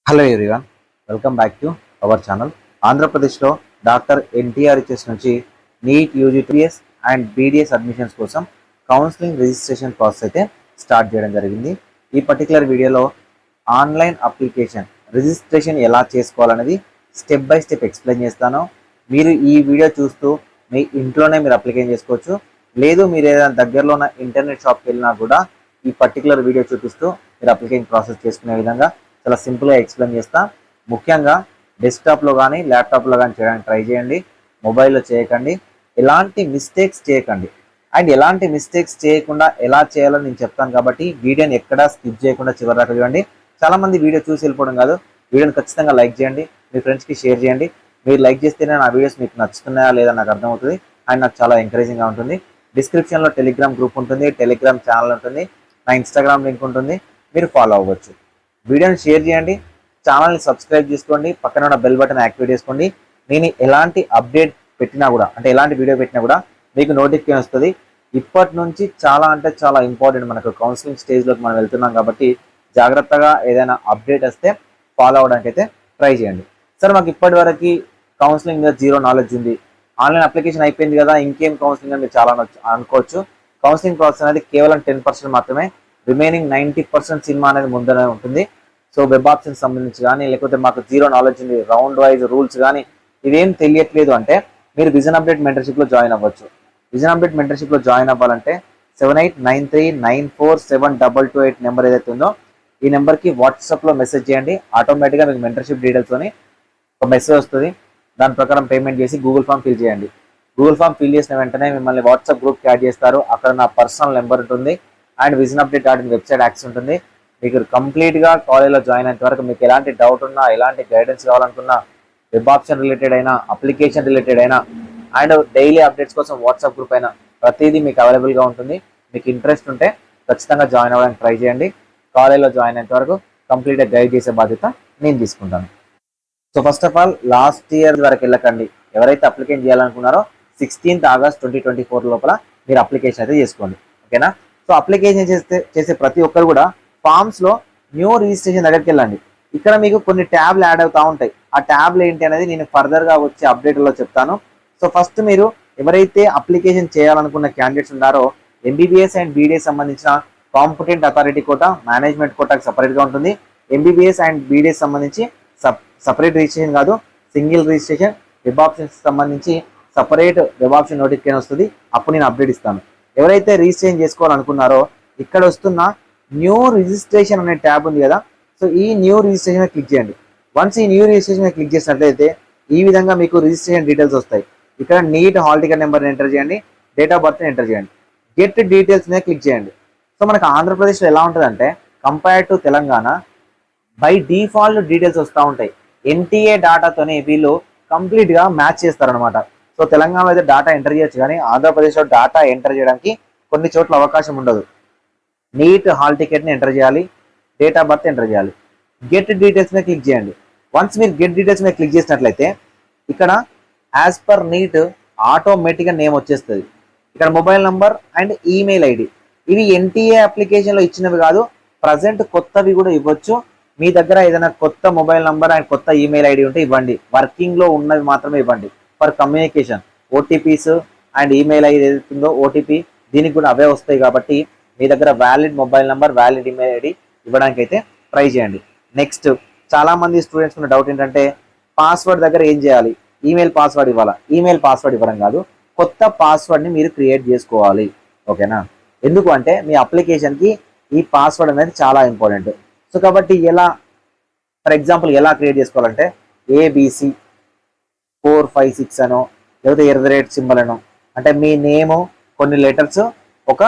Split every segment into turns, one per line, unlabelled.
Hello everyone, welcome back to our channel. ఆంధ్రప్రదేశ్లో doctor ఎన్టీఆర్హెచ్ఎస్ నుంచి neat యూజీటీఎస్ and BDS admissions కోసం counselling registration process అయితే start చేయడం జరిగింది. ఈ పర్టికులర్ వీడియోలో ఆన్లైన్ అప్లికేషన్ రిజిస్ట్రేషన్ ఎలా చేసుకోవాలనేది స్టెప్ బై స్టెప్ ఎక్స్ప్లెయిన్ చేస్తాను. మీరు ఈ వీడియో చూస్తూ మీ ఇంట్లోనే మీరు అప్లికేషన్ చేసుకోవచ్చు. లేదు మీరు ఏదైనా దగ్గరలో ఉన్న ఇంటర్నెట్ షాప్కి వెళ్ళినా కూడా ఈ పర్టికులర్ వీడియో చూపిస్తూ మీరు అప్లికేషన్ ప్రాసెస్ చేసుకునే విధంగా చాలా సింపుల్గా ఎక్స్ప్లెయిన్ చేస్తా. ముఖ్యంగా డెస్క్టాప్లో కానీ ల్యాప్టాప్లో కానీ చేయడానికి ట్రై చేయండి, మొబైల్లో చేయకండి. ఎలాంటి మిస్టేక్స్ చేయకండి. అండ్ ఎలాంటి మిస్టేక్స్ చేయకుండా ఎలా చేయాలో నేను చెప్తాను కాబట్టి వీడియోని ఎక్కడా స్కిప్ చేయకుండా చివరి దాకా చూడండి. చాలామంది వీడియో చూసి వెళ్ళిపోవడం కాదు, వీడియోని ఖచ్చితంగా లైక్ చేయండి, మీ ఫ్రెండ్స్కి షేర్ చేయండి. మీరు లైక్ చేస్తేనే నా వీడియోస్ మీకు నచ్చుతున్నాయా లేదా నాకు అర్థమవుతుంది అండ్ నాకు చాలా ఎంకరేజింగ్గా ఉంటుంది. డిస్క్రిప్షన్లో టెలిగ్రామ్ గ్రూప్ ఉంటుంది, టెలిగ్రామ్ ఛానల్ ఉంటుంది, నా ఇన్స్టాగ్రామ్ లింక్ ఉంటుంది, మీరు ఫాలో అవ్వచ్చు. వీడియోని షేర్ చేయండి, ఛానల్ని సబ్స్క్రైబ్ చేసుకోండి, పక్కన ఉన్న బెల్ బటన్ యాక్టివేట్ చేసుకోండి. నేను ఎలాంటి అప్డేట్ పెట్టినా కూడా అంటే ఎలాంటి వీడియో పెట్టినా కూడా మీకు నోటిఫికేషన్ వస్తుంది. ఇప్పటి నుంచి చాలా అంటే చాలా ఇంపార్టెంట్, మనకు కౌన్సిలింగ్ స్టేజ్లోకి మనం వెళ్తున్నాం కాబట్టి జాగ్రత్తగా ఏదైనా అప్డేట్ వస్తే ఫాలో అవడానికి అయితే ట్రై చేయండి. సార్ మాకు ఇప్పటి వరకు కౌన్సిలింగ్ మీద జీరో నాలెడ్జ్ ఉంది, ఆన్లైన్ అప్లికేషన్ అయిపోయింది కదా ఇంకేం కౌన్సిలింగ్ అని మీరు చాలా అనుకోవచ్చు. కౌన్సిలింగ్ ప్రాసెస్ అనేది కేవలం 10% మాత్రమే, రిమైనింగ్ 90% సినిమా అనేది ముందరే ఉంటుంది. సో వెబ్ ఆప్షన్స్ సంబంధించి కానీ లేకపోతే మాకు జీరో నాలెడ్జ్ ఉంది, రౌండ్ వైజ్ రూల్స్ కానీ ఇవేం తెలియట్లేదు అంటే మీరు విజన్ అప్డేట్ మెంటర్షిప్లో జాయిన్ అవ్వచ్చు. విజన్ అప్డేట్ మెంటర్షిప్లో జాయిన్ అవ్వాలంటే 7893947228 నెంబర్ ఏదైతే ఉందో ఈ నెంబర్కి వాట్సాప్లో మెసేజ్ చేయండి. ఆటోమేటిక్గా మీకు మెంటర్షిప్ డీటెయిల్స్తోని ఒక మెసేజ్ వస్తుంది. దాని ప్రకారం పేమెంట్ చేసి గూగుల్ ఫామ్ ఫిల్ చేయండి. గూగుల్ ఫామ్ ఫిల్ చేసిన వెంటనే మిమ్మల్ని వాట్సాప్ గ్రూప్కి యాడ్ చేస్తారు. అక్కడ నా పర్సనల్ నెంబర్ ఉంటుంది and vision update website access ఉంటుంది. మీకు కంప్లీట్గా కాలేజ్లో జాయిన్ అయినంత వరకు మీకు ఎలాంటి డౌట్ ఉన్నా, ఎలాంటి గైడెన్స్ కావాలనుకున్నా, వెబ్ ఆప్షన్ రిలేటెడ్ అయినా, అప్లికేషన్ రిలేటెడ్ అయినా అండ్ డైలీ అప్డేట్స్ కోసం వాట్సాప్ గ్రూప్ అయినా ప్రతిదీ మీకు అవైలబుల్గా ఉంటుంది. మీకు ఇంట్రెస్ట్ ఉంటే ఖచ్చితంగా జాయిన్ అవ్వడానికి ట్రై చేయండి. కాలేజ్లో జాయిన్ అయినంత వరకు కంప్లీట్గా గైడ్ చేసే బాధ్యత నేను తీసుకుంటాను. So first of all last year వరకు వెళ్ళకండి. ఎవరైతే అప్లికేషన్ చేయాలనుకున్నారో 16th August 2024 లోపల మీరు అప్లికేషన్ అయితే చేసుకోండి, ఓకేనా. సో అప్లికేషన్ చేసే ప్రతి ఒక్కరు కూడా ఫామ్స్లో న్యూ రిజిస్ట్రేషన్ దగ్గరికి వెళ్ళండి. ఇక్కడ మీకు కొన్ని ట్యాబ్లు యాడ్ అవుతూ ఉంటాయి. ఆ ట్యాబ్లు ఏంటి అనేది నేను ఫర్దర్గా వచ్చే అప్డేట్లో చెప్తాను. సో ఫస్ట్ మీరు ఎవరైతే అప్లికేషన్ చేయాలనుకున్న క్యాండిడేట్స్ ఉన్నారో ఎంబీబీఎస్ అండ్ బీడీఎస్ సంబంధించిన కాంపిటెంట్ అథారిటీ కోటా, మేనేజ్మెంట్ కోటాకి సపరేట్గా ఉంటుంది. ఎంబీబీఎస్ అండ్ బీడీఎస్ సంబంధించి సపరేట్ రిజిస్ట్రేషన్ కాదు, సింగిల్ రిజిస్ట్రేషన్. వెబ్ ఆప్షన్స్ సంబంధించి సపరేట్ వెబ్ ఆప్షన్ నోటిఫికేషన్ వస్తుంది, అప్పుడు నేను అప్డేట్ ఇస్తాను. ఎవరైతే రిజిస్ట్రేషన్ చేసుకోవాలనుకున్నారో ఇక్కడ వస్తున్న న్యూ రిజిస్ట్రేషన్ అనే ట్యాబ్ ఉంది కదా, సో ఈ న్యూ రిజిస్ట్రేషన్ క్లిక్ చేయండి. వన్స్ ఈ న్యూ రిజిస్ట్రేషన్ క్లిక్ చేసినట్లయితే ఈ విధంగా మీకు రిజిస్ట్రేషన్ డీటెయిల్స్ వస్తాయి. ఇక్కడ నీట్ హాల్ టికెట్ నెంబర్ని ఎంటర్ చేయండి, డేట్ ఆఫ్ బర్త్ని ఎంటర్ చేయండి, గెట్ డీటెయిల్స్ మీద క్లిక్ చేయండి. సో మనకు ఆంధ్రప్రదేశ్లో ఎలా ఉంటుందంటే compare to Telangana by default details వస్తూ ఉంటాయి. ఎన్టీఏ డాటాతోనే వీళ్ళు కంప్లీట్గా మ్యాచ్ చేస్తారనమాట. సో తెలంగాణలో అయితే డాటా ఎంటర్ చేయొచ్చు, కానీ ఆంధ్రప్రదేశ్లో డాటా ఎంటర్ చేయడానికి కొన్ని చోట్ల అవకాశం ఉండదు. నీట్ హాల్ టికెట్ని ఎంటర్ చేయాలి, డేట్ ఆఫ్ బర్త్ ఎంటర్ చేయాలి, గెట్ డీటెయిల్స్ మీద క్లిక్ చేయండి. వన్స్ మీరు గెట్ డీటెయిల్స్ మీద క్లిక్ చేసినట్లయితే ఇక్కడ యాజ్ పర్ నీట్ ఆటోమేటిక్గా నేమ్ వచ్చేస్తుంది. ఇక్కడ mobile number and email ID, ఇవి ఎన్టీఏ అప్లికేషన్లో ఇచ్చినవి కాదు, ప్రజెంట్ కొత్తవి కూడా ఇవ్వచ్చు. మీ దగ్గర ఏదైనా కొత్త మొబైల్ నంబర్ అండ్ కొత్త ఈమెయిల్ ఐడి ఉంటే ఇవ్వండి, వర్కింగ్లో ఉన్నవి మాత్రమే ఇవ్వండి for communication. OTPs and email ID ఏదైతుందో ఓటీపీ దీనికి కూడా అవే వస్తాయి కాబట్టి మీ దగ్గర valid mobile number, valid email ID ఇవ్వడానికి అయితే ట్రై చేయండి. నెక్స్ట్ చాలామంది స్టూడెంట్స్ ఉన్న డౌట్ ఏంటంటే పాస్వర్డ్ దగ్గర ఏం చేయాలి, ఈమెయిల్ పాస్వర్డ్ ఇవ్వాలా? ఈమెయిల్ పాస్వర్డ్ ఇవ్వడం కాదు, కొత్త పాస్వర్డ్ని మీరు క్రియేట్ చేసుకోవాలి, ఓకేనా. ఎందుకు అంటే మీ అప్లికేషన్కి ఈ పాస్వర్డ్ అనేది చాలా ఇంపార్టెంట్. సో కాబట్టి ఎలా, ఫర్ ఎగ్జాంపుల్ ఎలా క్రియేట్ చేసుకోవాలంటే ABC456 అనో లేకపోతే @ సింబల్ అనో, అంటే మీ నేము కొన్ని లెటర్స్ ఒక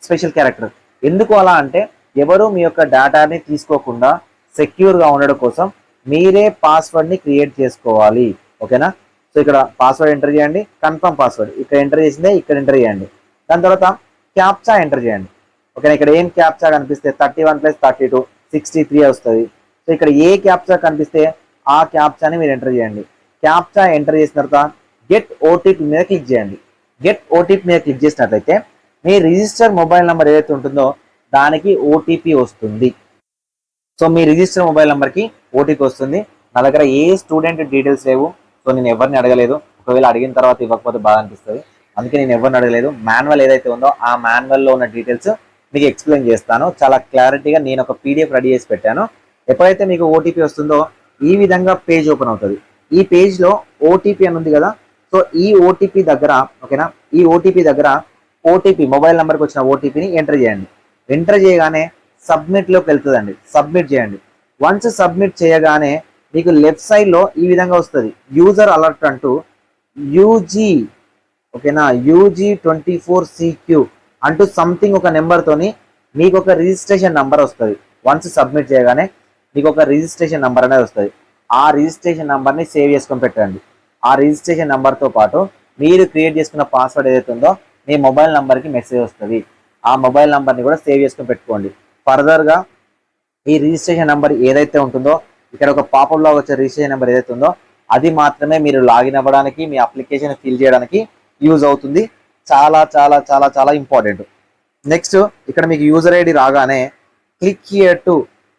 స్పెషల్ క్యారెక్టర్. ఎందుకు అలా అంటే ఎవరు మీ యొక్క డేటాని తీసుకోకుండా సెక్యూర్గా ఉండడం కోసం మీరే పాస్వర్డ్ని క్రియేట్ చేసుకోవాలి, ఓకేనా. సో ఇక్కడ పాస్వర్డ్ ఎంటర్ చేయండి, కన్ఫర్మ్ పాస్వర్డ్ ఇక్కడ ఎంటర్ చేసిందే ఇక్కడ ఎంటర్ చేయండి. దాని తర్వాత క్యాప్చా ఎంటర్ చేయండి, ఓకేనా. ఇక్కడ ఏం క్యాప్చా కనిపిస్తే 31 + 32 63 వస్తుంది. సో ఇక్కడ ఏ క్యాప్చా కనిపిస్తే ఆ క్యాప్చాని మీరు ఎంటర్ చేయండి. క్యాప్చా ఎంటర్ చేసిన తర్వాత గెట్ ఓటీపీ మీద క్లిక్ చేయండి. గెట్ ఓటీపీ మీద క్లిక్ చేసినట్లయితే మీ రిజిస్టర్ మొబైల్ నెంబర్ ఏదైతే ఉంటుందో దానికి ఓటీపీ వస్తుంది. సో మీ రిజిస్టర్ మొబైల్ నెంబర్కి ఓటీపీ వస్తుంది. నా దగ్గర ఏ స్టూడెంట్ డీటెయిల్స్ లేవు, సో నేను ఎవరిని అడగలేదు. ఒకవేళ అడిగిన తర్వాత ఇవ్వకపోతే బాగా అనిపిస్తుంది, అందుకే నేను ఎవరిని అడగలేదు. మాన్యువల్ ఏదైతే ఉందో ఆ మాన్యువల్లో ఉన్న డీటెయిల్స్ మీకు ఎక్స్ప్లెయిన్ చేస్తాను. చాలా క్లారిటీగా నేను ఒక పీడిఎఫ్ రెడీ చేసి పెట్టాను. ఎప్పుడైతే మీకు ఓటీపీ వస్తుందో ఈ విధంగా పేజ్ ఓపెన్ అవుతుంది. ఈ పేజ్లో ఓటీపీ అని ఉంది కదా, సో ఈ ఓటీపీ దగ్గర ఓకేనా, ఈ ఓటీపీ దగ్గర ఓటీపీ మొబైల్ నెంబర్కి వచ్చిన ఓటీపీని ఎంటర్ చేయండి. ఎంటర్ చేయగానే సబ్మిట్లోకి వెళ్తుందండి. సబ్మిట్ చేయండి. వన్స్ సబ్మిట్ చేయగానే మీకు లెఫ్ట్ సైడ్లో ఈ విధంగా వస్తుంది యూజర్ అలర్ట్ అంటూ యూజీ ఓకేనా, UG24CQ అంటూ సంథింగ్ ఒక నెంబర్తోని మీకు ఒక రిజిస్ట్రేషన్ నెంబర్ వస్తుంది. వన్స్ సబ్మిట్ చేయగానే మీకు ఒక రిజిస్ట్రేషన్ నెంబర్ అనేది వస్తుంది. ఆ రిజిస్ట్రేషన్ నెంబర్ని సేవ్ చేసుకొని పెట్టండి. ఆ రిజిస్ట్రేషన్ నెంబర్తో పాటు మీరు క్రియేట్ చేసుకున్న పాస్వర్డ్ ఏదైతే ఉందో మీ మొబైల్ నెంబర్కి మెసేజ్ వస్తుంది. ఆ మొబైల్ నెంబర్ని కూడా సేవ్ చేసుకొని పెట్టుకోండి. ఫర్దర్గా ఈ రిజిస్ట్రేషన్ నెంబర్ ఏదైతే ఉంటుందో ఇక్కడ ఒక పాపప్లో వచ్చే రిజిస్ట్రేషన్ నెంబర్ ఏదైతే ఉందో అది మాత్రమే మీరు లాగిన్ అవ్వడానికి, మీ అప్లికేషన్ ఫిల్ చేయడానికి యూజ్ అవుతుంది. చాలా చాలా చాలా చాలా ఇంపార్టెంట్. నెక్స్ట్ ఇక్కడ మీకు యూజర్ ఐడి రాగానే క్లిక్ హియర్ టు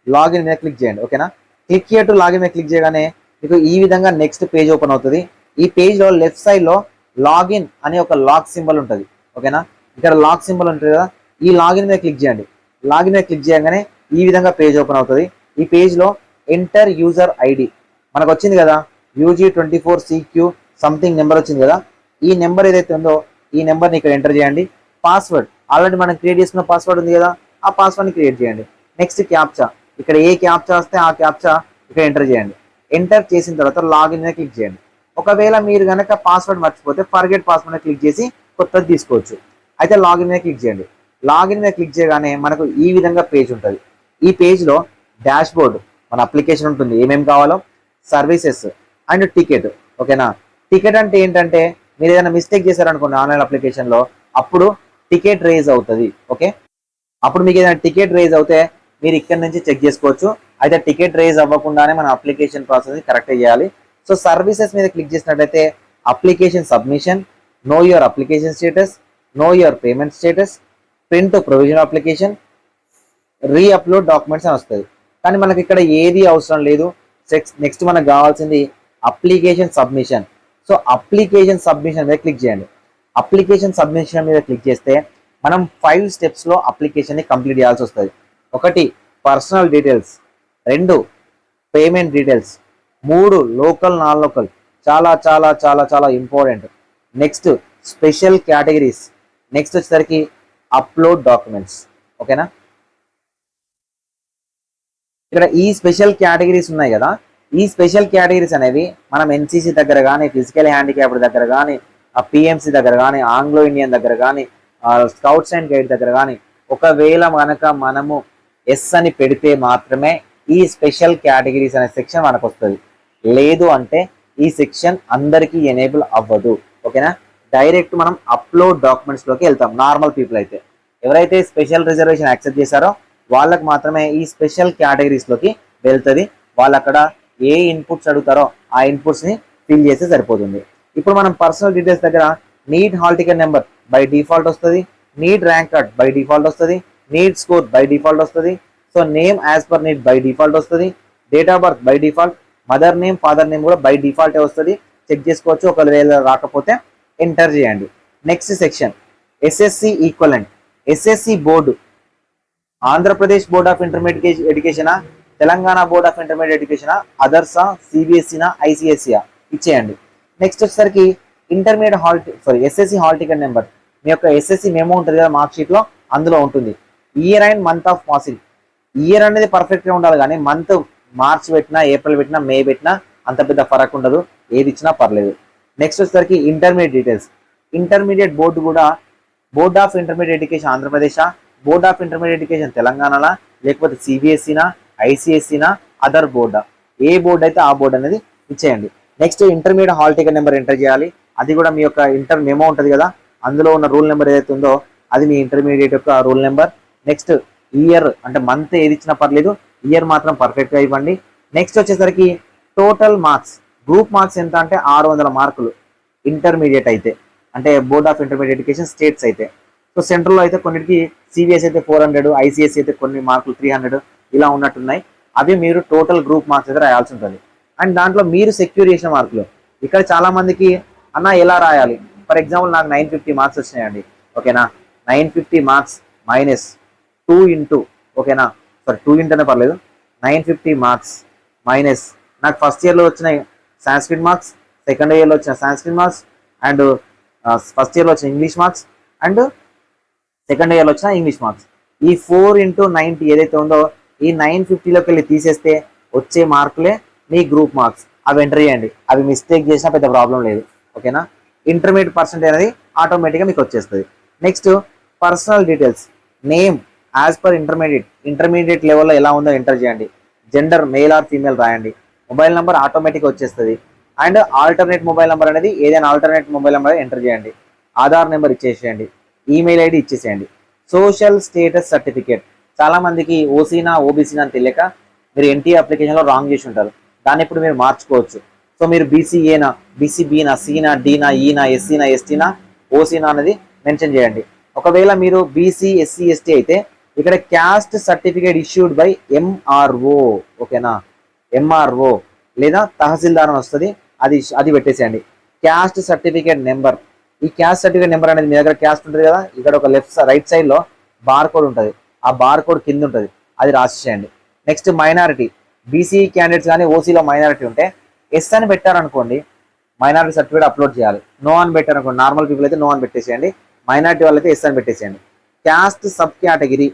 లాగిన్ మీద క్లిక్ చేయండి. ఓకేనా, క్లిక్ హియర్ టు లాగిన్ మీద క్లిక్ చేయగానే మీకు ఈ విధంగా నెక్స్ట్ పేజ్ ఓపెన్ అవుతుంది. ఈ పేజ్లో లెఫ్ట్ సైడ్లో లాగిన్ అనే ఒక లాక్ సింబల్ ఉంటుంది. ఓకేనా, ఇక్కడ లాక్ సింబల్ ఉంటుంది కదా, ఈ లాగిన్ మీద క్లిక్ చేయండి. లాగిన్ మీద క్లిక్ చేయగానే ఈ విధంగా పేజ్ ఓపెన్ అవుతుంది. ఈ పేజ్లో ఎంటర్ యూజర్ ఐడి మనకు వచ్చింది కదా, UG24CQ సంథింగ్ నెంబర్ వచ్చింది కదా, ఈ నెంబర్ ఏదైతే ఉందో ఈ నెంబర్ని ఇక్కడ ఎంటర్ చేయండి. పాస్వర్డ్ ఆల్రెడీ మనం క్రియేట్ చేసుకున్న పాస్వర్డ్ ఉంది కదా, ఆ పాస్వర్డ్ని క్రియేట్ చేయండి. నెక్స్ట్ క్యాప్చా, ఇక్కడ ఏ క్యాప్చా వస్తే ఆ క్యాప్చా ఇక్కడ ఎంటర్ చేయండి. ఎంటర్ చేసిన తర్వాత లాగిన్ మీద క్లిక్ చేయండి. ఒకవేళ మీరు కనుక పాస్వర్డ్ మర్చిపోతే ఫర్గెట్ పాస్వర్డ్ మీద క్లిక్ చేసి కొత్తది తీసుకోవచ్చు. అయితే లాగిన్ మీద క్లిక్ చేయండి. లాగిన్ మీద క్లిక్ చేయగానే మనకు ఈ విధంగా పేజ్ ఉంటుంది. ఈ పేజ్లో డాష్ బోర్డ్ మన అప్లికేషన్ ఉంటుంది, ఏమేమి కావాలో, సర్వీసెస్ అండ్ టికెట్. ఓకేనా, టికెట్ అంటే ఏంటంటే మీరు ఏదైనా మిస్టేక్ చేశారనుకోండి ఆన్లైన్ అప్లికేషన్లో, అప్పుడు టికెట్ రేజ్ అవుతుంది. ఓకే, అప్పుడు మీకు ఏదైనా టికెట్ రేజ్ అవుతే మీరు ఇక్కడ నుంచి చెక్ చేసుకోవచ్చు. అయితే టికెట్ రేజ్ అవ్వకుండానే మన అప్లికేషన్ ప్రాసెస్ కరెక్ట్ చేయాలి. సో సర్వీసెస్ మీద క్లిక్ చేసినట్లయితే application submission, know your application status, know your payment status, print provision application, reupload documents అని వస్తుంది. కానీ మనకి ఇక్కడ ఏది అవసరం లేదు. నెక్స్ట్ మనకు కావాల్సింది application submission. So application submission మీద క్లిక్ చేయండి. అప్లికేషన్ సబ్మిషన్ మీద క్లిక్ చేస్తే మనం 5 స్టెప్స్లో అప్లికేషన్ని కంప్లీట్ చేయాల్సి వస్తుంది. 1 personal details, 2 payment details, 3 local non local, చాలా చాలా చాలా చాలా important. Next special categories, next వచ్చేసరికి అప్లోడ్ డాక్యుమెంట్స్. ఓకేనా, ఇక్కడ ఈ స్పెషల్ కేటగిరీస్ ఉన్నాయి కదా, ఈ స్పెషల్ కేటగిరీస్ అనేవి మనం ఎన్సీసీ దగ్గర కానీ, ఫిజికల్ హ్యాండిక్యాప్డ్ దగ్గర కానీ, పిఎంసీ దగ్గర కానీ, ఆంగ్లో ఇండియన్ దగ్గర కానీ, స్కౌట్స్ అండ్ గైడ్ దగ్గర కానీ, ఒకవేళ కనుక మనము ఎస్ అని పెడితే మాత్రమే ఈ స్పెషల్ కేటగిరీస్ అనే సెక్షన్ మనకు వస్తుంది. లేదు అంటే ఈ సెక్షన్ అందరికీ ఎనేబుల్ అవ్వదు. ఓకేనా, డైరెక్ట్ మనం అప్లోడ్ డాక్యుమెంట్స్లోకి వెళ్తాం. నార్మల్ పీపుల్ అయితే, ఎవరైతే స్పెషల్ రిజర్వేషన్ యాక్సెప్ట్ చేశారో వాళ్ళకు మాత్రమే ఈ స్పెషల్ కేటగిరీస్లోకి వెళ్తుంది. వాళ్ళు అక్కడ ఏ ఇన్పుట్స్ అడుగుతారో ఆ ఇన్పుట్స్ని ఫిల్ చేస్తే సరిపోతుంది. ఇప్పుడు మనం పర్సనల్ డీటెయిల్స్ దగ్గర neat hall ticket number by default వస్తుంది, NEET rank card by default వస్తుంది, నీట్ స్కోర్ బై డిఫాల్ట్ వస్తుంది. So name as per neat by default వస్తుంది, date of birth by default, mother name father name కూడా by డిఫాల్టే వస్తుంది. Check చేసుకోవచ్చు, ఒకవేళ రాకపోతే enter చేయండి. Next section SSC equivalent. SSC board Andhra Pradesh board of intermediate ఎడ్యుకేషనా, Telangana board of intermediate ఎడ్యుకేషనా, అదర్సా, సిబిఎస్ఈనా, ఐసిఎస్సియా ఇచ్చేయండి. Next వచ్చేసరికి intermediate SSC hall ticket number. మీ యొక్క ఎస్ఎస్సి మెమో ఉంటుంది కదా మార్క్ షీట్లో, అందులో ఉంటుంది. Year and month of passing. Year అనేది పర్ఫెక్ట్గా ఉండాలి, కానీ మంత్ మార్చ్ పెట్టినా, ఏప్రిల్ పెట్టినా, మే పెట్టినా అంత పెద్ద ఫరక్ ఉండదు, ఏది ఇచ్చినా పర్లేదు. నెక్స్ట్ వచ్చేసరికి ఇంటర్మీడియట్ డీటెయిల్స్. ఇంటర్మీడియట్ బోర్డు కూడా board of intermediate education Andhra Pradesh, board of intermediate education తెలంగాణలా, లేకపోతే సిబిఎస్ఈనా, ఐసిఎస్సినా, అదర్ బోర్డా, ఏ బోర్డు అయితే ఆ బోర్డు అనేది ఇచ్చేయండి. Next intermediate hall ticket number enter చేయాలి. అది కూడా మీ యొక్క ఇంటర్ మెమో ఉంటుంది కదా, అందులో ఉన్న రూల్ నెంబర్ ఏదైతే ఉందో అది మీ ఇంటర్మీడియట్ యొక్క రూల్ నెంబర్. నెక్స్ట్ ఇయర్ అంటే మంత్ ఏది ఇచ్చినా పర్లేదు, ఇయర్ మాత్రం పర్ఫెక్ట్గా ఇవ్వండి. నెక్స్ట్ వచ్చేసరికి టోటల్ మార్క్స్. గ్రూప్ మార్క్స్ ఎంత అంటే 600 మార్కులు ఇంటర్మీడియట్ అయితే, అంటే board of intermediate education states అయితే. సో సెంట్రల్లో అయితే కొన్నిటికి సిబిఎస్ అయితే 400, ఐసిఎస్సి అయితే కొన్ని మార్కులు 300 ఇలా ఉన్నట్టున్నాయి. అవి మీరు టోటల్ గ్రూప్ మార్క్స్ అయితే రాయాల్సి ఉంటుంది. అండ్ దాంట్లో మీరు సెక్యూర్ చేసిన మార్కులు ఇక్కడ చాలా మందికి అన్న ఎలా రాయాలి, ఫర్ ఎగ్జాంపుల్ నాకు 950 మార్క్స్ వచ్చినాయండి, ఓకేనా, 950 మార్క్స్ మైనస్ 2 ఇంటూ, ఓకేనా, సారీ 2 ఇంటూ అనే పర్లేదు, 950 మార్క్స్ మైనస్ నాకు ఫస్ట్ ఇయర్లో వచ్చినాయి సాంస్క్రిట్ మార్క్స్, సెకండ్ ఇయర్లో వచ్చిన సాంస్క్రిట్ మార్క్స్, అండ్ ఫస్ట్ ఇయర్లో వచ్చిన ఇంగ్లీష్ మార్క్స్, అండ్ సెకండ్ ఇయర్లో వచ్చిన ఇంగ్లీష్ మార్క్స్. ఈ 4 ఇంటూ 90 ఏదైతే ఉందో ఈ 950లోకి వెళ్ళి తీసేస్తే వచ్చే మార్కులే మీ గ్రూప్ మార్క్స్. అవి ఎంటర్ చేయండి, అవి మిస్టేక్ చేసినా పెద్ద ప్రాబ్లం లేదు, ఓకేనా. ఇంటర్మీడియట్ పర్సెంటేజ్ అనేది ఆటోమేటిక్గా మీకు వచ్చేస్తుంది. Next personal details, name as per intermediate లెవెల్లో ఎలా ఉందో ఎంటర్ చేయండి, జెండర్ మేల్ ఆర్ ఫీమేల్ రాయండి, మొబైల్ నెంబర్ ఆటోమేటిక్గా వచ్చేస్తుంది. అండ్ ఆల్టర్నేట్ మొబైల్ నెంబర్ అనేది ఏదైనా ఆల్టర్నేట్ మొబైల్ నెంబర్ ఎంటర్ చేయండి, ఆధార్ నెంబర్ ఇచ్చేసేయండి, ఈమెయిల్ ఐడి ఇచ్చేసేయండి. సోషల్ స్టేటస్ సర్టిఫికేట్, చాలా మందికి ఓసీనా ఓబీసీనా అని తెలియక మీరు ఎన్టీ అప్లికేషన్లో రాంగ్ చేసి ఉంటారు, దాన్ని ఇప్పుడు మీరు మార్చుకోవచ్చు. సో మీరు బీసీఏనా, బీసీబీనా, సీనా, డీనా, ఈనా, ఎస్సీనా, ఎస్టీనా, ఓసీనా అనేది మెన్షన్ చేయండి. ఒకవేళ మీరు బీసీ, ఎస్సీ, ఎస్టీ అయితే ఇక్కడ caste certificate issued by MRO, ఓకేనా, ఎంఆర్ఓ లేదా తహసీల్దార్ అని వస్తుంది, అది పెట్టేసేయండి. క్యాస్ట్ సర్టిఫికేట్ నెంబర్, ఈ క్యాస్ట్ సర్టిఫికేట్ నెంబర్ అనేది మీ దగ్గర క్యాస్ట్ ఉంటుంది కదా, ఇక్కడ ఒక రైట్ సైడ్ లో బార్ కోడ్ ఉంటుంది, ఆ బార్ కోడ్ కింద ఉంటుంది, అది రాసేయండి. నెక్స్ట్ మైనారిటీ, బీసీ క్యాండిడేట్స్ కానీ ఓసీలో మైనారిటీ ఉంటే ఎస్ అని పెట్టారనుకోండి మైనారిటీ సర్టిఫికేట్ అప్లోడ్ చేయాలి. నో అని పెట్టారనుకోండి, నార్మల్ పీపుల్ అయితే నో అని పెట్టేసేయండి, మైనారిటీ వాళ్ళైతే ఎస్ అని పెట్టేసేయండి. Caste sub category,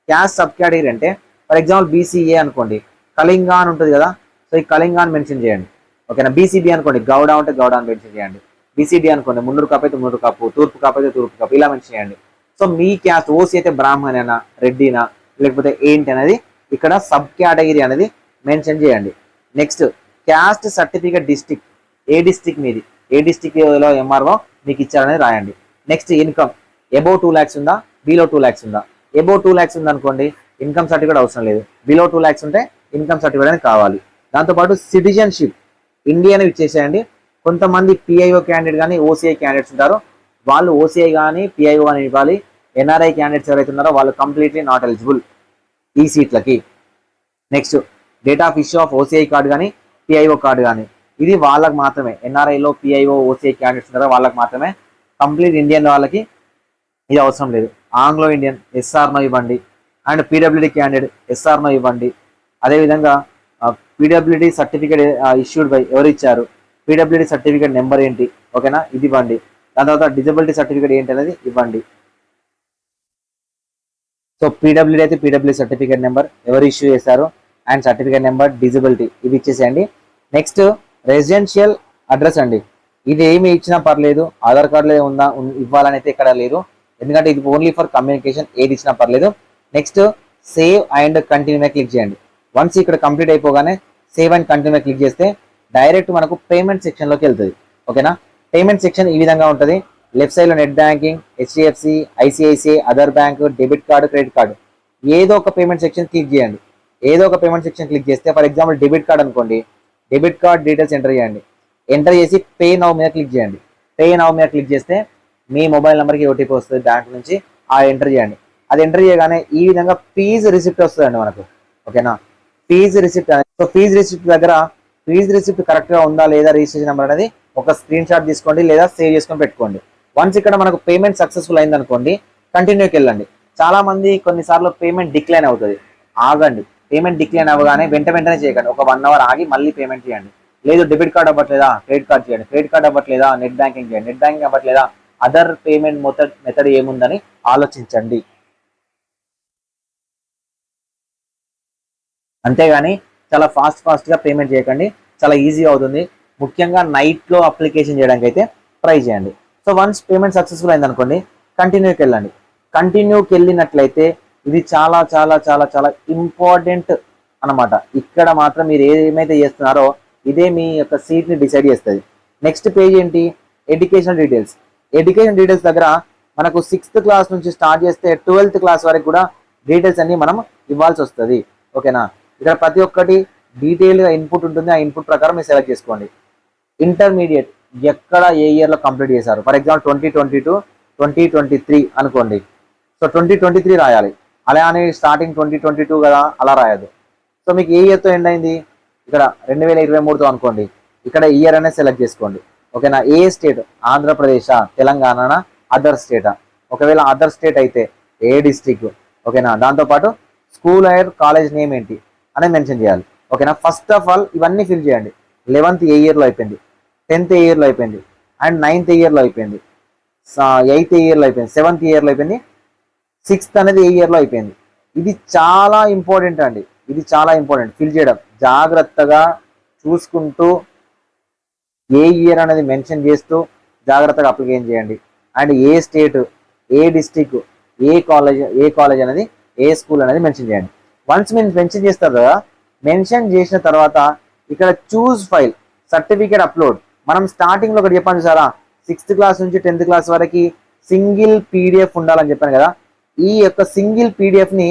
caste sub category అంటే ఫర్ ఎగ్జాంపుల్ బీసీఏ అనుకోండి, కళింగ అని ఉంటుంది కదా, సో ఈ కళింగ అని మెన్షన్ చేయండి, ఓకేనా. బీసీబీ అనుకోండి, గౌడ ఉంటే గౌడ అని మెన్షన్ చేయండి. బీసీడీ అనుకోండి, మున్నూరు కాపు అయితే మున్నూరు కాపు, తూర్పు కాపు అయితే తూర్పు కాపు, ఇలా మెన్షన్ చేయండి. సో మీ క్యాస్ట్ ఓసీ అయితే బ్రాహ్మణేనా, రెడ్డినా, లేకపోతే ఏంటి అనేది ఇక్కడ సబ్ కేటగిరీ అనేది మెన్షన్ చేయండి. నెక్స్ట్ క్యాస్ట్ సర్టిఫికేట్ డిస్టిక్, ఏ డిస్టిక్ మీది, ఏ డిస్టిక్లో ఎంఆర్ఓ మీకు ఇచ్చారనేది రాయండి. నెక్స్ట్ ఇన్కమ్, అబౌవ్ 2 lakhs ఉందా, బిలో 2 lakhs ఉందా. అబౌవ్ 2 lakhs ఉందనుకోండి ఇన్కమ్ సర్టిఫికేట్ అవసరం లేదు, బిలో 2 lakhs ఉంటే ఇన్కమ్ సర్టిఫికేట్ అనేది కావాలి. దాంతోపాటు సిటిజన్షిప్ ఇండియన్ ఇచ్చేసేయండి. కొంతమంది పిఐఓ క్యాండిడేట్ కానీ ఓసీఐ క్యాండిడేట్స్ ఉంటారు, వాళ్ళు ఓసీఐ కానీ పిఐఓ కానీ ఇవ్వాలి. ఎన్ఆర్ఐ క్యాండిడేట్స్ ఎవరైతే ఉన్నారో వాళ్ళు కంప్లీట్లీ నాట్ ఎలిజిబుల్ ఈ సీట్లకి. Next date of issue of OCI card కానీ పిఐఓ కార్డు కానీ ఇది వాళ్ళకి మాత్రమే, ఎన్ఆర్ఐలో పిఐఓ ఓసీఐ క్యాండిడేట్స్ ఉంటారో వాళ్ళకి మాత్రమే, కంప్లీట్ ఇండియన్ వాళ్ళకి ఇది అవసరం లేదు. ఆంగ్లో ఇండియన్ ఎస్ఆర్నో ఇవ్వండి, అండ్ పీడబ్ల్యూడీ క్యాండిడేట్ ఎస్ఆర్నో ఇవ్వండి. అదేవిధంగా పీడబ్ల్యూడీ సర్టిఫికేట్ ఇష్యూడ్ బై ఎవరు ఇచ్చారు, పీడబ్ల్యూడీ సర్టిఫికేట్ నెంబర్ ఏంటి, ఓకేనా, ఇది ఇవ్వండి. దాని తర్వాత డిజబిలిటీ సర్టిఫికేట్ ఏంటి అనేది ఇవ్వండి. సో పీడబ్ల్యూడీ అయితే పీడబ్ల్యూడీ సర్టిఫికేట్ నెంబర్ ఎవరు ఇష్యూ చేశారు అండ్ సర్టిఫికేట్ నెంబర్, డిజబిలిటీ ఇవి ఇచ్చేసేయండి. నెక్స్ట్ రెసిడెన్షియల్ అడ్రస్ అండి, ఇది ఏమి ఇచ్చినా పర్లేదు, ఆధార్ కార్డులో ఉందా ఇవ్వాలని అయితే ఇక్కడ లేదు, ఎందుకంటే ఇది ఓన్లీ ఫర్ కమ్యూనికేషన్, ఏది ఇచ్చినా పర్లేదు. Next save and continue click చేయండి. వన్స్ ఇక్కడ కంప్లీట్ అయిపోగానే సేవ్ అండ్ కంటిన్యూ క్లిక్ చేస్తే డైరెక్ట్ మనకు పేమెంట్ సెక్షన్లోకి వెళ్తుంది, ఓకేనా. పేమెంట్ సెక్షన్ ఈ విధంగా ఉంటుంది. లెఫ్ట్ సైడ్లో net banking, HDFC, ICICI, other bank, debit card, credit card, ఏదో ఒక పేమెంట్ సెక్షన్ క్లిక్ చేయండి. ఏదో ఒక పేమెంట్ సెక్షన్ క్లిక్ చేస్తే ఫర్ ఎగ్జాంపుల్ డెబిట్ కార్డ్ అనుకోండి, డెబిట్ కార్డ్ డీటెయిల్స్ ఎంటర్ చేయండి. ఎంటర్ చేసి పే నౌ మీద క్లిక్ చేయండి. పే నౌ మీద క్లిక్ చేస్తే మీ మొబైల్ నెంబర్కి ఓటీపీ వస్తుంది బ్యాంక్ నుంచి, ఆ ఎంటర్ చేయండి. అది ఎంటర్ చేయగానే ఈ విధంగా ఫీజు రిసిప్ట్ వస్తుందండి మనకు, ఓకేనా. Fees receipt, so fees receipt దగ్గర ఫీజు రిసిప్ట్ కరెక్ట్గా ఉందా లేదా రిజిస్ట్రేషన్ నెంబర్ అనేది ఒక స్క్రీన్ షాట్ తీసుకోండి లేదా సేవ్ చేసుకొని పెట్టుకోండి. వన్స్ ఇక్కడ మనకు పేమెంట్ సక్సెస్ఫుల్ అయింది అనుకోండి, కంటిన్యూకి వెళ్ళండి. చాలా మంది కొన్నిసార్లు పేమెంట్ డిక్లైన్ అవుతుంది, ఆగండి. పేమెంట్ డిక్లైన్ అవ్వగానే వెంటనే చేయకండి, ఒక 1 hour ఆగి మళ్ళీ పేమెంట్ చేయండి. లేదు డెబిట్ కార్డ్ అవ్వట్లేదా క్రెడిట్ కార్డ్ చేయండి, క్రెడిట్ కార్డ్ అవ్వట్లేదా నెట్ బ్యాంకింగ్ చేయండి, నెట్ బ్యాంకింగ్ అవ్వట్లేదా అదర్ పేమెంట్ మెథడ్ ఏముందని ఆలోచించండి. అంతేగాని చాలా ఫాస్ట్గా పేమెంట్ చేయకండి, చాలా ఈజీ అవుతుంది. ముఖ్యంగా నైట్లో అప్లికేషన్ చేయడానికి అయితే ట్రై చేయండి. సో వన్స్ పేమెంట్ సక్సెస్ఫుల్ అయింది అనుకోండి, కంటిన్యూకి వెళ్ళండి. కంటిన్యూకి వెళ్ళినట్లయితే ఇది చాలా చాలా చాలా చాలా ఇంపార్టెంట్ అనమాట. ఇక్కడ మాత్రం మీరు ఏమైతే చేస్తున్నారో ఇదే మీ యొక్క సీట్ని డిసైడ్ చేస్తుంది. నెక్స్ట్ పేజ్ ఏంటి, ఎడ్యుకేషన్ డీటెయిల్స్. ఎడ్యుకేషన్ డీటెయిల్స్ దగ్గర మనకు 6th క్లాస్ నుంచి స్టార్ట్ చేస్తే 12th క్లాస్ వరకు కూడా డీటెయిల్స్ అన్ని మనం ఇవ్వాల్సి వస్తుంది, ఓకేనా. ఇక్కడ ప్రతి ఒక్కటి డీటెయిల్గా ఇన్పుట్ ఉంటుంది, ఆ ఇన్పుట్ ప్రకారం మీరు సెలెక్ట్ చేసుకోండి. ఇంటర్మీడియట్ ఎక్కడ ఏ ఇయర్లో కంప్లీట్ చేశారు, ఫర్ ఎగ్జాంపుల్ 2022 2023 అనుకోండి. సో 2023 రాయాలి, అలా అని స్టార్టింగ్ 2022 కదా అలా రాయదు. సో మీకు ఏ ఇయర్తో ఎండ్ అయింది, ఇక్కడ 2023తో అనుకోండి, ఇక్కడ ఇయర్ అనేది సెలెక్ట్ చేసుకోండి. ఓకేనా, ఏ స్టేట్, ఆంధ్రప్రదేశ్, తెలంగాణ, అదర్ స్టేటా, ఒకవేళ అదర్ స్టేట్ అయితే ఏ డిస్ట్రిక్ట్, ఓకేనా, దాంతోపాటు స్కూల్ ఆర్ కాలేజ్ నేమ్ ఏంటి అనేది మెన్షన్ చేయాలి. ఓకేనా, ఫస్ట్ ఆఫ్ ఆల్ ఇవన్నీ ఫిల్ చేయండి. 11th ఏ ఇయర్లో అయిపోయింది, 10th ఏ ఇయర్లో అయిపోయింది, అండ్ 9th ఏ ఇయర్లో అయిపోయింది, 8th ఏ ఇయర్లో అయిపోయింది, 7th ఇయర్లో అయిపోయింది, 6th అనేది ఏ ఇయర్లో అయిపోయింది. ఇది చాలా ఇంపార్టెంట్ అండి, ఇది చాలా ఇంపార్టెంట్ ఫిల్ చేయడం. జాగ్రత్తగా చూసుకుంటూ ఏ ఇయర్ అనేది మెన్షన్ చేస్తూ జాగ్రత్తగా అప్లికేషన్ చేయండి. And A state, A district, A college అనేది, ఏ స్కూల్ అనేది మెన్షన్ చేయండి. వన్స్ మీరు మెన్షన్ చేస్తారు కదా, మెన్షన్ చేసిన తర్వాత ఇక్కడ చూస్ ఫైల్, సర్టిఫికేట్ అప్లోడ్. మనం స్టార్టింగ్లో ఒకటి చెప్పాను సారా, 6th క్లాస్ నుంచి 10th క్లాస్ వరకు సింగిల్ పీడిఎఫ్ ఉండాలని చెప్పాను కదా. ఈ యొక్క సింగిల్ పీడిఎఫ్ని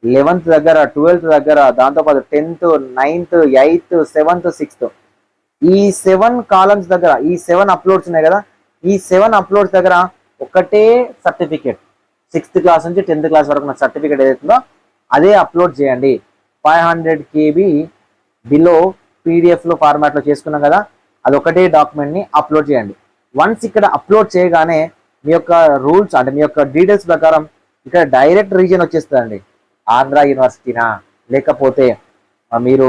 11th దగ్గర, 12th దగ్గర, దాంతోపాటు 10th, 9th, 8th, 7th, 6th, ఈ 7 కాలమ్స్ దగ్గర, ఈ 7 అప్లోడ్స్ ఉన్నాయి కదా, ఈ 7 అప్లోడ్స్ దగ్గర ఒకటే సర్టిఫికేట్, 6th క్లాస్ నుంచి 10th క్లాస్ వరకు ఉన్న సర్టిఫికేట్ ఏదైతుందో అదే అప్లోడ్ చేయండి. 500 KB బిలో పీడిఎఫ్లో ఫార్మాట్లో చేసుకున్నాం కదా, అది ఒకటే డాక్యుమెంట్ని అప్లోడ్ చేయండి. వన్స్ ఇక్కడ అప్లోడ్ చేయగానే మీ యొక్క రూల్స్ అంటే మీ యొక్క డీటెయిల్స్ ప్రకారం ఇక్కడ డైరెక్ట్ రీజన్ వచ్చేస్తుందండి. ఆంధ్ర యూనివర్సిటీనా, లేకపోతే మీరు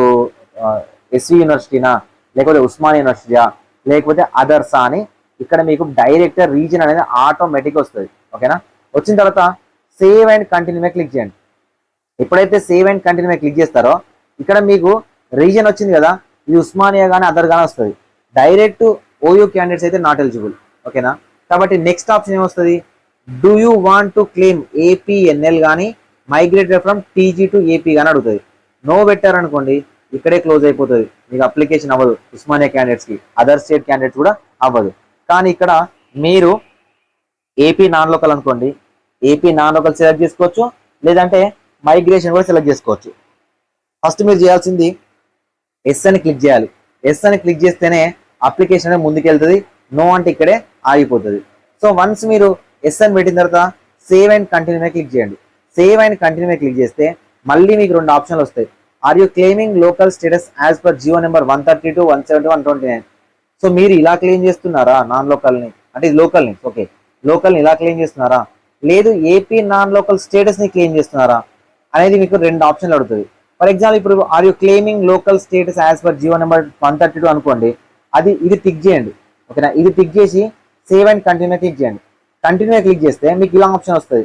ఎస్వి యూనివర్సిటీనా, లేకపోతే ఉస్మాన్ యూనివర్సిటీయా, లేకపోతే అదర్సా అని ఇక్కడ మీకు డైరెక్ట్ రీజన్ అనేది ఆటోమేటిక్గా వస్తుంది. ఓకేనా, వచ్చిన తర్వాత సేవ్ అండ్ కంటిన్యూ మీద క్లిక్ చేయండి. ఎప్పుడైతే సేవ్ అండ్ కంటిన్యూ మీద క్లిక్ చేస్తారో ఇక్కడ మీకు రీజన్ వచ్చింది కదా, ఇది ఉస్మానియా కానీ అదర్ కానీ వస్తుంది. డైరెక్ట్ ఓయూ క్యాండిడేట్స్ అయితే నాట్ ఎలిజిబుల్. ఓకేనా, కాబట్టి నెక్స్ట్ ఆప్షన్ ఏమొస్తుంది, do you want to claim APNL కానీ migrated from TG to AP కానీ అడుగుతుంది. నో పెట్టారనుకోండి, ఇక్కడే క్లోజ్ అయిపోతుంది, మీకు అప్లికేషన్ అవ్వదు. ఉస్మానియా క్యాండిడేట్స్కి, అదర్ స్టేట్ క్యాండిడేట్స్ కూడా అవ్వదు. కానీ ఇక్కడ మీరు ఏపీ నాన్ లోకల్ అనుకోండి, ఏపీ నాన్ లోకల్ సెలెక్ట్ చేసుకోవచ్చు, లేదంటే మైగ్రేషన్ కూడా సెలెక్ట్ చేసుకోవచ్చు. ఫస్ట్ మీరు చేయాల్సింది ఎస్ అని క్లిక్ చేయాలి. ఎస్ అని క్లిక్ చేస్తేనే అప్లికేషన్ అనేది ముందుకు వెళ్తుంది, నో అంటే ఇక్కడే ఆగిపోతుంది. సో వన్స్ మీరు ఎస్ అని పెట్టిన తర్వాత సేవ్ అండ్ కంటిన్యూ మీద క్లిక్ చేయండి. సేవ్ అండ్ కంటిన్యూ మీద క్లిక్ చేస్తే మళ్ళీ మీకు 2 ఆప్షన్లు వస్తాయి. Are you claiming local status as per GO number 132, 170, 129. So మీరు ఇలా క్లెయిమ్ చేస్తున్నారా నాన్ లోకల్ని, అంటే లోకల్ని, ఓకే, లోకల్ని ఇలా క్లెయిమ్ చేస్తున్నారా, లేదు ఏపీ నాన్ లోకల్ స్టేటస్ని క్లెయిమ్ చేస్తున్నారా అనేది మీకు 2 ఆప్షన్లు అడుగుతుంది. ఫర్ ఎగ్జాంపుల్ ఇప్పుడు are you claiming local status as per GO number 132 అనుకోండి, ఇది టిక్ చేయండి. ఓకేనా, ఇది టిక్ చేసి సేవ్ అండ్ కంటిన్యూ క్లిక్ చేయండి. కంటిన్యూ క్లిక్ చేస్తే మీకు ఇలా ఆప్షన్ వస్తుంది,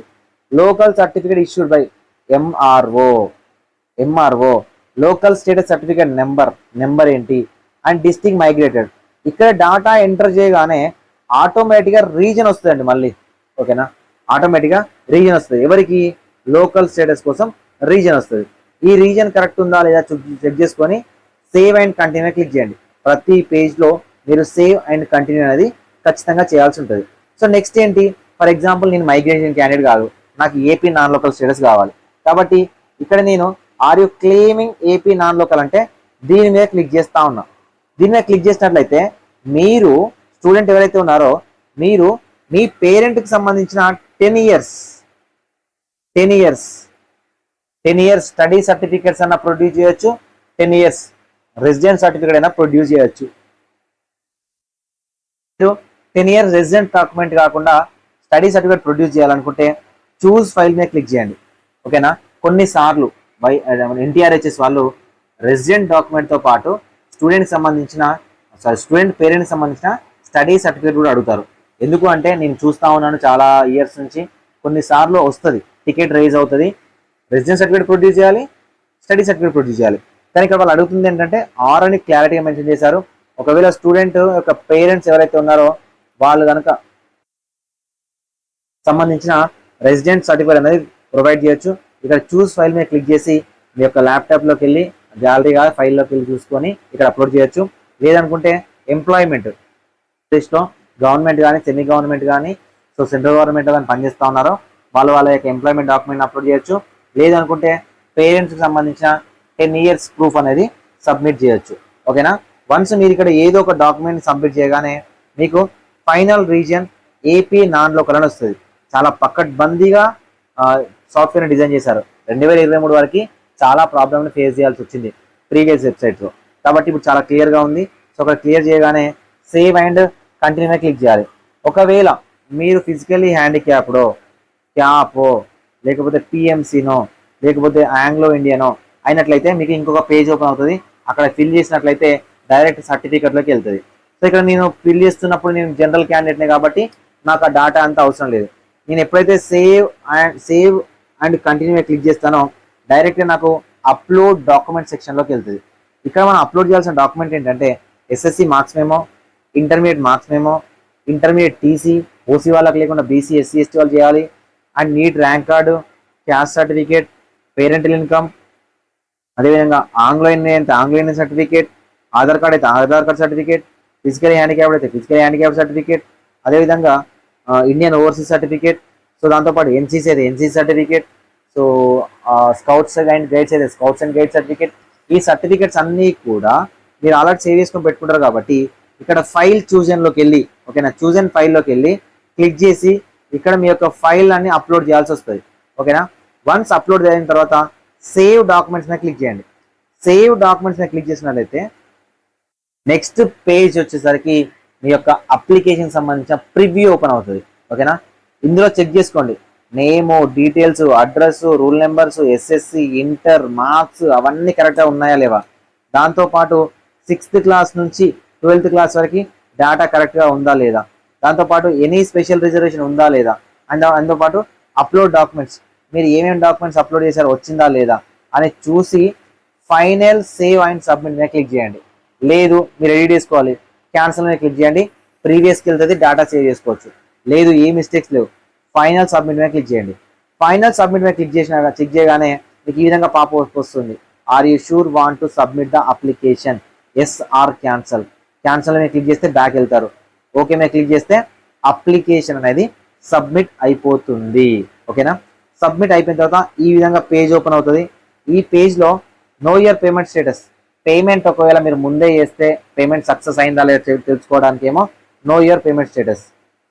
local certificate issued by MRO, local status certificate number ఏంటి, అండ్ డిస్ట్రిక్ట్ మైగ్రేటెడ్. ఇక్కడ డాటా ఎంటర్ చేయగానే ఆటోమేటిక్గా రీజన్ వస్తుందండి మళ్ళీ. ఓకేనా, ఆటోమేటిక్గా రీజన్ వస్తుంది. ఎవరికి, లోకల్ స్టేటస్ కోసం రీజన్ వస్తుంది. ఈ రీజన్ కరెక్ట్ ఉందా లేదా చెక్ చేసుకొని సేవ్ అండ్ కంటిన్యూ క్లిక్ చేయండి. ప్రతి పేజ్లో మీరు సేవ్ అండ్ కంటిన్యూ అనేది ఖచ్చితంగా చేయాల్సి ఉంటుంది. సో నెక్స్ట్ ఏంటి, ఫర్ ఎగ్జాంపుల్ నేను మైగ్రేషన్ క్యాండిడేట్ కాదు, నాకు ఏపీ నాన్ లోకల్ స్టేటస్ కావాలి. కాబట్టి ఇక్కడ నేను are you claiming AP non local అంటే దీని మీద క్లిక్ చేస్తా ఉన్నా. దీని మీద క్లిక్ చేసినట్లయితే మీరు స్టూడెంట్ ఎవరైతే ఉన్నారో మీరు మీ పేరెంట్కి సంబంధించిన 10 ఇయర్స్ స్టడీ సర్టిఫికేట్స్ అన్న ప్రొడ్యూస్ చేయొచ్చు, 10 years రెసిడెంట్ సర్టిఫికేట్ అయినా ప్రొడ్యూస్ చేయొచ్చు. 10 years రెసిడెంట్ డాక్యుమెంట్ కాకుండా స్టడీ సర్టిఫికేట్ ప్రొడ్యూస్ చేయాలనుకుంటే చూస్ ఫైల్ మీద క్లిక్ చేయండి. ఓకేనా, కొన్నిసార్లు ఎన్టీఆర్హెచ్ఎస్ వాళ్ళు రెసిడెంట్ డాక్యుమెంట్తో పాటు స్టూడెంట్ పేరెంట్కి సంబంధించిన స్టడీ సర్టిఫికేట్ కూడా అడుగుతారు. ఎందుకు అంటే నేను చూస్తూ ఉన్నాను చాలా ఇయర్స్ నుంచి, కొన్నిసార్లు వస్తుంది, టికెట్ రైజ్ అవుతుంది, రెసిడెంట్ సర్టిఫికేట్ ప్రొడ్యూస్ చేయాలి, స్టడీ సర్టిఫికేట్ ప్రొడ్యూస్ చేయాలి. కానీ ఇక్కడ వాళ్ళు అడుగుతుంది ఏంటంటే ఆర్ అని క్లారిటీగా మెన్షన్ చేశారు. ఒకవేళ స్టూడెంట్ యొక్క పేరెంట్స్ ఎవరైతే ఉన్నారో వాళ్ళు కనుక సంబంధించిన రెసిడెంట్ సర్టిఫికేట్ అనేది ప్రొవైడ్ చేయొచ్చు. ఇక్కడ చూస్ ఫైల్ మీద క్లిక్ చేసి మీ యొక్క ల్యాప్టాప్లోకి వెళ్ళి గ్యాలరీగా ఫైల్లోకి వెళ్ళి చూసుకొని ఇక్కడ అప్లోడ్ చేయొచ్చు. లేదనుకుంటే ఎంప్లాయ్మెంట్ లిస్ట్లో గవర్నమెంట్ కానీ సెమీ గవర్నమెంట్ కానీ సెంట్రల్ గవర్నమెంట్ కానీ పనిచేస్తూ ఉన్నారో వాళ్ళ యొక్క ఎంప్లాయ్మెంట్ డాక్యుమెంట్ అప్లోడ్ చేయొచ్చు. లేదనుకుంటే పేరెంట్స్కి సంబంధించిన 10 years ప్రూఫ్ అనేది సబ్మిట్ చేయొచ్చు. ఓకేనా, వన్స్ మీరు ఇక్కడ ఏదో ఒక డాక్యుమెంట్ సబ్మిట్ చేయగానే మీకు final reason AP non local అని వస్తుంది. చాలా పక్కడ్బందీగా సాఫ్ట్వేర్ డిజైన్ చేశారు. 2023 వరకు చాలా ప్రాబ్లమ్ని ఫేస్ చేయాల్సి వచ్చింది ప్రీవియస్ వెబ్సైట్స్లో. కాబట్టి ఇప్పుడు చాలా క్లియర్గా ఉంది. సో అక్కడ క్లియర్ చేయగానే సేవ్ అండ్ కంటిన్యూ క్లిక్ చేయాలి. ఒకవేళ మీరు ఫిజికల్లీ హ్యాండిక్యాప్డో, క్యాపో, లేకపోతే పిఎంసీనో, లేకపోతే ఆంగ్లో ఇండియనో అయినట్లయితే మీకు ఇంకొక పేజ్ ఓపెన్ అవుతుంది. అక్కడ ఫిల్ చేసినట్లయితే డైరెక్ట్ సర్టిఫికెట్లోకి వెళ్తుంది. సో ఇక్కడ నేను ఫిల్ చేస్తున్నప్పుడు నేను జనరల్ క్యాండిడేట్నే కాబట్టి నాకు ఆ డాటా అంతా అవసరం లేదు. నేను ఎప్పుడైతే సేవ్ అండ్ కంటిన్యూ క్లిక్ చేస్తానో డైరెక్ట్గా నాకు అప్లోడ్ డాక్యుమెంట్ సెక్షన్లోకి వెళ్తుంది. ఇక్కడ మనం అప్లోడ్ చేయాల్సిన డాక్యుమెంట్ ఏంటంటే SSC marks memo, intermediate marks memo, intermediate TC, OC వాళ్ళకి లేకుండా బీసీ, ఎస్సీ, ఎస్టీ వాళ్ళు చేయాలి. And NEET rank card, caste certificate, parental income, అదేవిధంగా Anglo Indian certificate, Aadhaar card అయితే Aadhaar card certificate, physical handicapped అయితే ఫిజికల్ హ్యాండిక్యాప్డ్ సర్టిఫికేట్, అదేవిధంగా Indian overseas certificate, so దాంతోపాటు NCC అయితే NCC certificate, so scouts and guides అయితే scouts and guide certificate. ఈ certificates అన్నీ కూడా మీరు ఆల్రెడీ సేవ్ చేసుకొని పెట్టుకుంటారు కాబట్టి ఇక్కడ ఫైల్ చూజన్లోకి వెళ్ళి, ఓకేనా, చూజన్ ఫైల్లోకి వెళ్ళి క్లిక్ చేసి ఇక్కడ మీ యొక్క ఫైల్ అన్ని అప్లోడ్ చేయాల్సి వస్తుంది. ఓకేనా, వన్స్ అప్లోడ్ అయిన తర్వాత సేవ్ డాక్యుమెంట్స్ మీద క్లిక్ చేయండి. సేవ్ డాక్యుమెంట్స్ మీద క్లిక్ చేసినట్లయితే నెక్స్ట్ పేజ్ వచ్చేసరికి మీ యొక్క అప్లికేషన్ సంబంధించిన ప్రివ్యూ ఓపెన్ అవుతుంది. ఓకేనా, ఇందులో చెక్ చేసుకోండి name, details, address, roll numbers, SSC, inter, marks అవన్నీ కరెక్ట్గా ఉన్నాయా లేవా, దాంతోపాటు 6th క్లాస్ నుంచి 12th క్లాస్ వరకు డేటా కరెక్ట్గా ఉందా లేదా, దాంతోపాటు ఎనీ స్పెషల్ రిజర్వేషన్ ఉందా లేదా, అండ్ దాంతోపాటు అప్లోడ్ డాక్యుమెంట్స్ మీరు ఏమేమి డాక్యుమెంట్స్ అప్లోడ్ చేశారో వచ్చిందా లేదా అని చూసి ఫైనల్ సేవ్ అండ్ సబ్మిట్ మీద క్లిక్ చేయండి. లేదు మీరు ఎడిట్ చేసుకోవాలి, క్యాన్సిల్ మీద క్లిక్ చేయండి. ప్రీవియస్కి వెళ్తుంది, డేటా సేవ్ చేసుకోవచ్చు. లేదు ఏ మిస్టేక్స్ లేవు, ఫైనల్ సబ్మిట్ మీద క్లిక్ చేయండి. ఫైనల్ సబ్మిట్ మీద క్లిక్ చేయగానే మీకు ఈ విధంగా పాపప్ వస్తుంది. Are you sure want to submit the application, yes or cancel. Cancel మీద క్లిక్ చేస్తే బ్యాక్ వెళ్తారు. ఓకే మీద క్లిక్ చేస్తే అప్లికేషన్ అనేది సబ్మిట్ అయిపోతుంది. ఓకేనా, సబ్మిట్ అయిపోయిన తర్వాత ఈ విధంగా పేజ్ ఓపెన్ అవుతుంది. ఈ పేజ్లో know your payment status, payment ఒకవేళ మీరు ముందే చేస్తే పేమెంట్ సక్సెస్ అయిందా లేదా తెలుసుకోవడానికి ఏమో నో యువర్ పేమెంట్ స్టేటస్.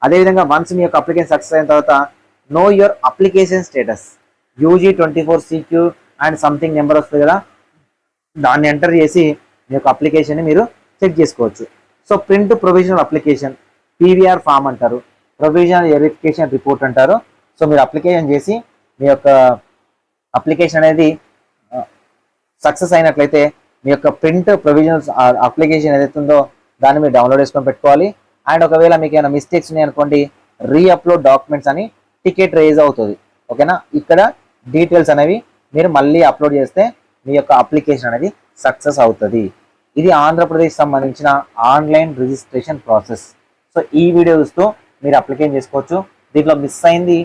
అదేవిధంగా వన్స్ మీ యొక్క అప్లికేషన్ సక్సెస్ అయిన తర్వాత know your application status, UG24CQ and something number వస్తుంది కదా, దాన్ని ఎంటర్ చేసి మీ యొక్క అప్లికేషన్ని మీరు చెక్ చేసుకోవచ్చు. So print provisional application, PVR form అంటారు, ప్రొవిజనల్ వెరిఫికేషన్ రిపోర్ట్ అంటారు. సో మీరు అప్లికేషన్ చేసి మీ యొక్క అప్లికేషన్ అనేది సక్సెస్ అయినట్లయితే మీ యొక్క ప్రింట్ ప్రొవిజనల్ అప్లికేషన్ ఏదైతే ఉందో దాన్ని మీరు డౌన్లోడ్ చేసుకొని పెట్టుకోవాలి. అండ్ ఒకవేళ మీకు ఏమైనా మిస్టేక్స్ ఉన్నాయనుకోండి, రీఅప్లోడ్ డాక్యుమెంట్స్ అని టికెట్ రేజ్ అవుతుంది. ఓకేనా, ఇక్కడ డీటెయిల్స్ అనేవి మీరు మళ్ళీ అప్లోడ్ చేస్తే మీ యొక్క అప్లికేషన్ అనేది సక్సెస్ అవుతుంది. ఇది ఆంధ్రప్రదేశ్ సంబంధించిన ఆన్లైన్ రిజిస్ట్రేషన్ ప్రాసెస్. సో ఈ వీడియో చూస్తూ మీరు అప్లికేషన్ చేసుకోవచ్చు. దీంట్లో మిస్ అయింది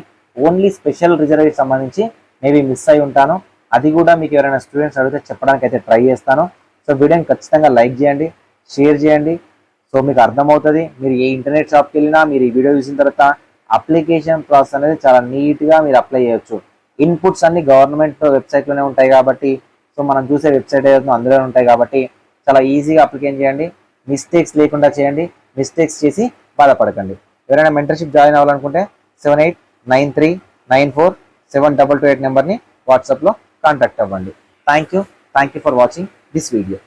ఓన్లీ స్పెషల్ రిజర్వేషన్ సంబంధించి మేబీ మిస్ అయి ఉంటాను, అది కూడా మీకు ఎవరైనా స్టూడెంట్స్ అడిగితే చెప్పడానికి అయితే ట్రై చేస్తాను. సో వీడియోని ఖచ్చితంగా లైక్ చేయండి, షేర్ చేయండి. సో మీకు అర్థమవుతుంది. మీరు ఏ ఇంటర్నెట్ షాప్కి వెళ్ళినా మీరు ఈ వీడియో చూసిన తర్వాత అప్లికేషన్ ప్రాసెస్ అనేది చాలా నీట్గా మీరు అప్లై చేయొచ్చు. ఇన్పుట్స్ అన్ని గవర్నమెంట్ వెబ్సైట్లోనే ఉంటాయి కాబట్టి, సో మనం చూసే వెబ్సైట్ ఏదైతే అందులోనే ఉంటాయి కాబట్టి చాలా ఈజీగా అప్లికేషన్ చేయండి. మిస్టేక్స్ లేకుండా చేయండి, మిస్టేక్స్ చేసి బాధపడకండి. ఎవరైనా మెంటర్షిప్ జాయిన్ అవ్వాలనుకుంటే 7893947228 నెంబర్ని వాట్సాప్లో కాంటాక్ట్ అవ్వండి. Thank you for watching this video.